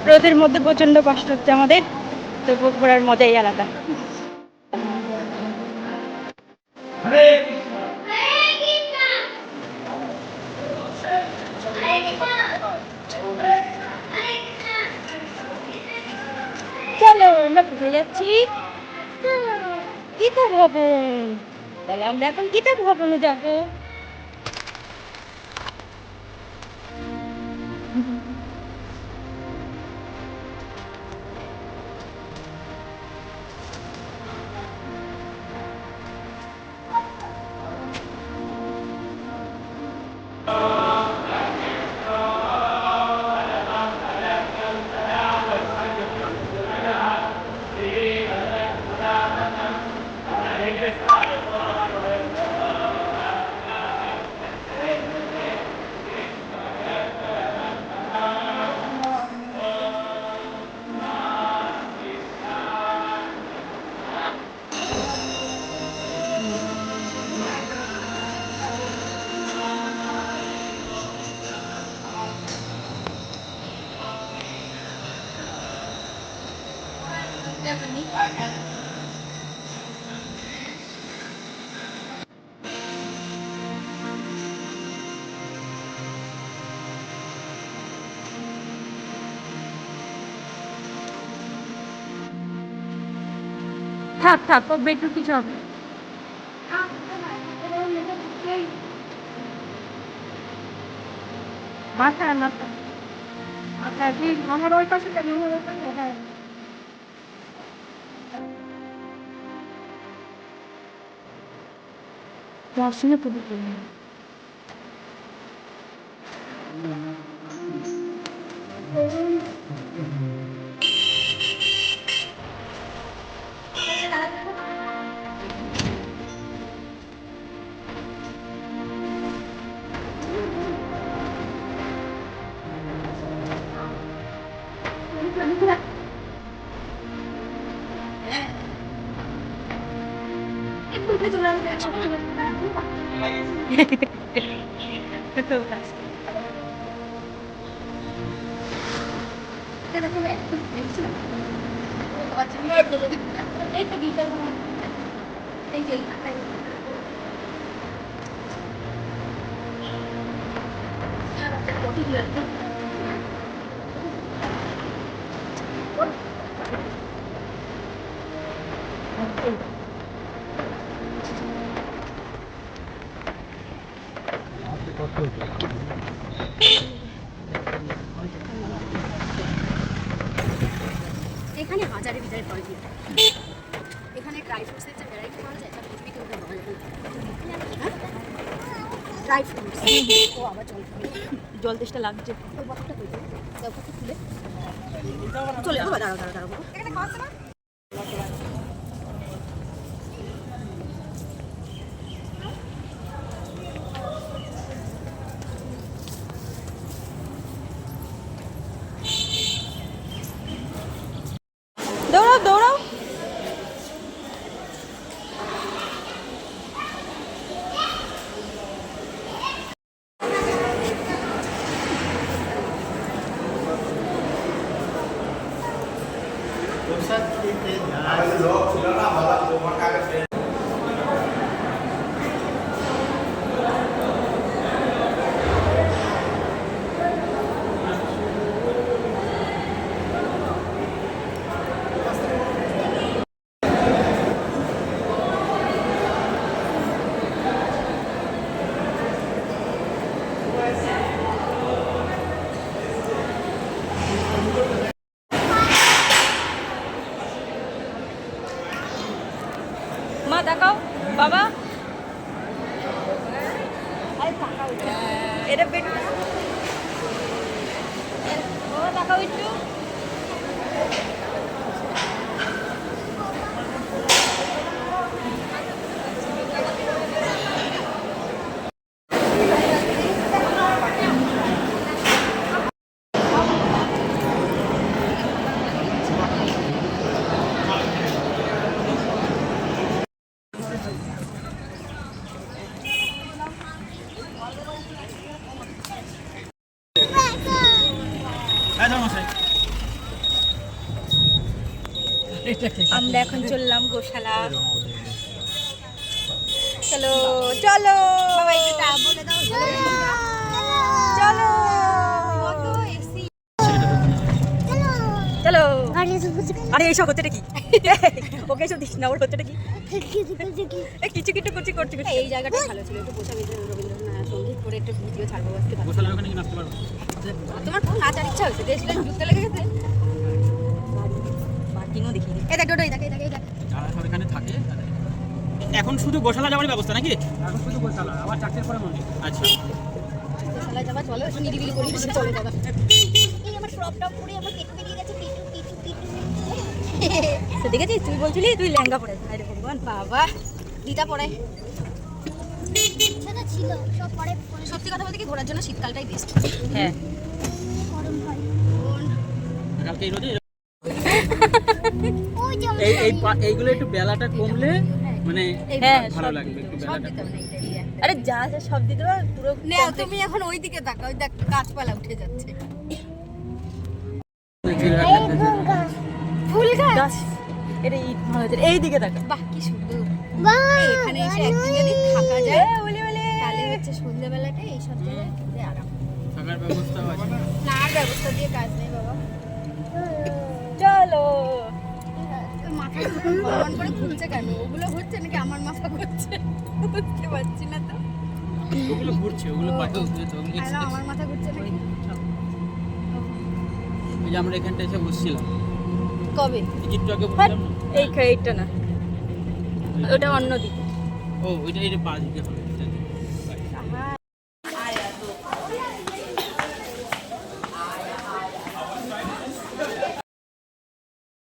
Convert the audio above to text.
রোদের মধ্যে প্রচন্ড কষ্ট হচ্ছে আমাদের, তো বুক ভরার মজাই আলাদা। চলো আমরা কোথায় যাচ্ছি? কিতাব ভবন। তাহলে আমরা এখন কিতাব ভবনে যাবো। থাক থাক, ও বেটুর কিছু হবে না। মাথায় মাথায় মাথায় আমার ওই পাশে কেন ওই পাশে, হ্যাঁ ওয়াশরুমে পুরো পুরো। এখানে হাজারে বিজারে পরে দিয়ে এখানে ড্রাই ফ্রুটসের যে ভ্যারাইটি পাওয়া যায় ড্রাই ফ্রুটস। ও আবার জল তেষ্টা লাগছে, ওই বটলটা খুলে চলে যাবো। দাঁড়াও দাঁড়াও দাঁড়াও, এখানে খাওয়া না। দৌড়াও দৌড়াও। মা দেখাও, বাবা এটা বেটু, বাবা দেখাও একটু। আমরা এখন চললাম গোশালা। চলো চলো চলো চলো। আরে এইসব হচ্ছেটা কি? ওকে এসব দিস না, ওর হচ্ছেটা কি? কিছু কিছু করছি করছি। এই জায়গাটা ভালো ছিল, একটু বসে বেঁধে রবীন্দ্রনাথ সঙ্গীত করে একটু ভিডিও ছাড়বো। আজকে তোমার খুব নাচার ইচ্ছা হয়েছে, দেখলে ঢুকতে লেগে গেছে। পার্কিংও দেখিয়ে দিই। এই দেখ ডোডো, এই দেখ এই দেখ এই দেখ। যারা সব এখানে থাকে এখন শুধু গোশালা যাওয়ার ব্যবস্থা নাকি? এখন শুধু গোশালা, আবার 4টের পরে মন্দির। আচ্ছা, গোশালায় যাবা চলো, একটু নিরিবিলি পরিবেশে চলে যাবা। এই আমার ফ্রকটা পরে আমার পেট বেরিয়ে গেছে, পিটু পিটু পিটু। তো দেখেছিস, তুই বলছিলি তুই লেহেঙ্গা পরে। আরে ভগবান, বাবা দিদা পরে সেটা ছিল সব পরে সত্যি কথা বলতে কি ঘোরার জন্য শীতকালটাই বেস্ট। হ্যাঁ, গরম হয় কালকে এই রোদে ওই যে এই এই এইগুলো একটু বেলাটা কমলে মানে হ্যাঁ, ভালো লাগবে একটু সব বেলাটা দিতে হবে না, এটাই একটা। আরে যা যা সব দিতে পার পুরো। নাও তুমি এখন ওই দিকে তাকাও, ওই দেখ গাছপালা উঠে যাচ্ছে। ফুল গাছ, এটা ইট ভালো হয়েছে। এই দিকে তাকা। বাহ কি সুন্দর। বাহ এখানে এসে একদিন যদি থাকা যায় তাহলে হচ্ছে সন্ধ্যাবেলাটা এই সব জায়গায় ঘুরে আরাম। থাকার ব্যবস্থাও আছে। না আর ব্যবস্থা দিয়ে কাজ নেই বাবা। চলো। তোর মাথা ভগবান করে ঘুরছে কেন? ওগুলো ঘুরছে নাকি আমার মাথা ঘুরছে বুঝতে পারছি না তো। ওগুলো ঘুরছে, ওগুলো পাঠিয়ে দিয়েছে, ওগুলো হ্যালো, আমার মাথা ঘুরছে নাকি? এই যে আমরা এখানটা এসে বসছিলাম, কবে? একটু আগে বসছিলাম না? এই এইটা না, ওটা অন্য দিকে। ও ওইটা এই পাশ দিকে হবে।